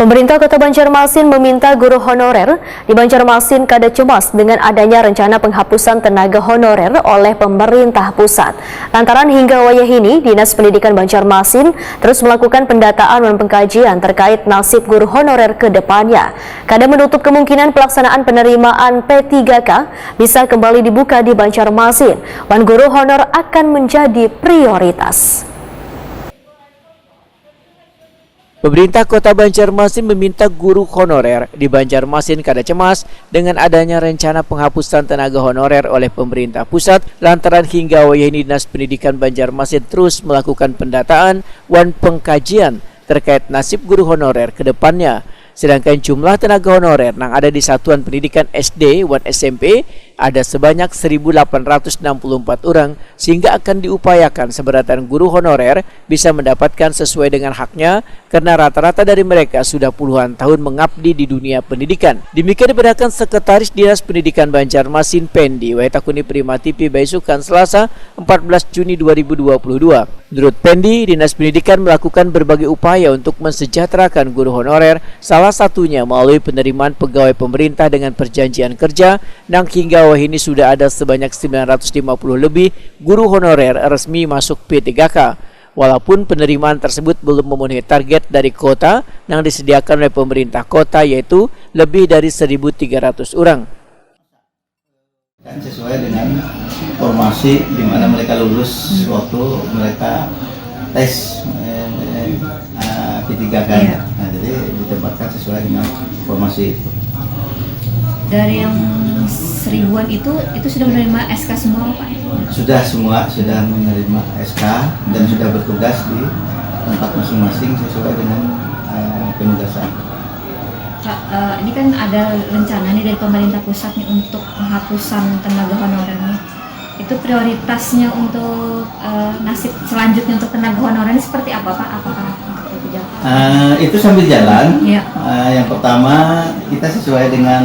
Pemerintah Kota Banjarmasin meminta guru honorer di Banjarmasin kada cemas dengan adanya rencana penghapusan tenaga honorer oleh pemerintah pusat. Lantaran hingga wayah ini, Dinas Pendidikan Banjarmasin terus melakukan pendataan dan pengkajian terkait nasib guru honorer ke depannya. Kada menutup kemungkinan pelaksanaan penerimaan P3K bisa kembali dibuka di Banjarmasin. Wan guru honor akan menjadi prioritas. Pemerintah Kota Banjarmasin meminta guru honorer di Banjarmasin kada cemas dengan adanya rencana penghapusan tenaga honorer oleh pemerintah pusat lantaran hingga wayah ini Dinas Pendidikan Banjarmasin terus melakukan pendataan dan pengkajian terkait nasib guru honorer ke depannya. Sedangkan jumlah tenaga honorer yang ada di Satuan Pendidikan SD dan SMP ada sebanyak 1.864 orang, sehingga akan diupayakan seberatan guru honorer bisa mendapatkan sesuai dengan haknya karena rata-rata dari mereka sudah puluhan tahun mengabdi di dunia pendidikan. Demikian dibenarkan Sekretaris Dinas Pendidikan Banjarmasin Pendi Waitakuni Prima TV Baisukan Selasa 14 Juni 2022. Menurut Pendi, Dinas Pendidikan melakukan berbagai upaya untuk mensejahterakan guru honorer, salah satunya melalui penerimaan pegawai pemerintah dengan perjanjian kerja, yang hingga wah ini sudah ada sebanyak 950 lebih guru honorer resmi masuk P3K. Walaupun penerimaan tersebut belum memenuhi target dari kota yang disediakan oleh pemerintah kota, yaitu lebih dari 1.300 orang. Dan sesuai dengan formasi di mana mereka lulus waktu mereka tes P3K. Nah, jadi ditempatkan sesuai dengan formasi itu. Dari yang 1000-an itu sudah menerima SK semua, Pak? Sudah menerima SK dan sudah bertugas di tempat masing-masing sesuai dengan penugasan. Pak, ini kan ada rencana nih dari pemerintah pusat nih untuk penghapusan tenaga honorer nih. Itu prioritasnya untuk nasib selanjutnya untuk tenaga honorer ini seperti apa, Pak? Apakah itu sambil jalan. Ya. Yang pertama kita sesuai dengan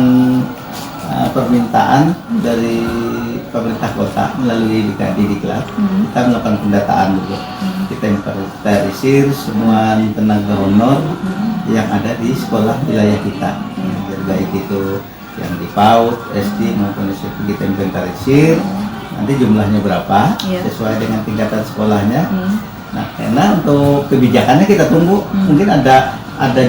permintaan dari pemerintah kota melalui Diklat. Kita melakukan pendataan dulu. Kita inventarisir semua tenaga honor yang ada di sekolah wilayah kita. Jadi baik itu yang di PAUD, SD maupun SMP kita inventarisir. Nanti jumlahnya berapa sesuai dengan tingkatan sekolahnya. Nah, karena untuk kebijakannya kita tunggu, mungkin ada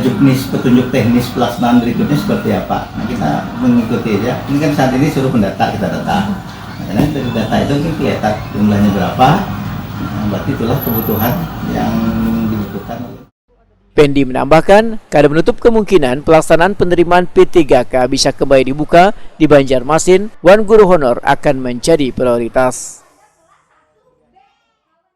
juknis petunjuk teknis pelaksanaan berikutnya seperti apa. Nah, kita mengikuti ya. Ini kan saat ini suruh pendata, kita data. Nah, karena dari data itu mungkin kelihatan jumlahnya berapa. Nah, berarti itulah kebutuhan yang dibutuhkan. Pendi menambahkan, kada menutup kemungkinan pelaksanaan penerimaan P3K bisa kembali dibuka di Banjarmasin, wan guru honor akan menjadi prioritas.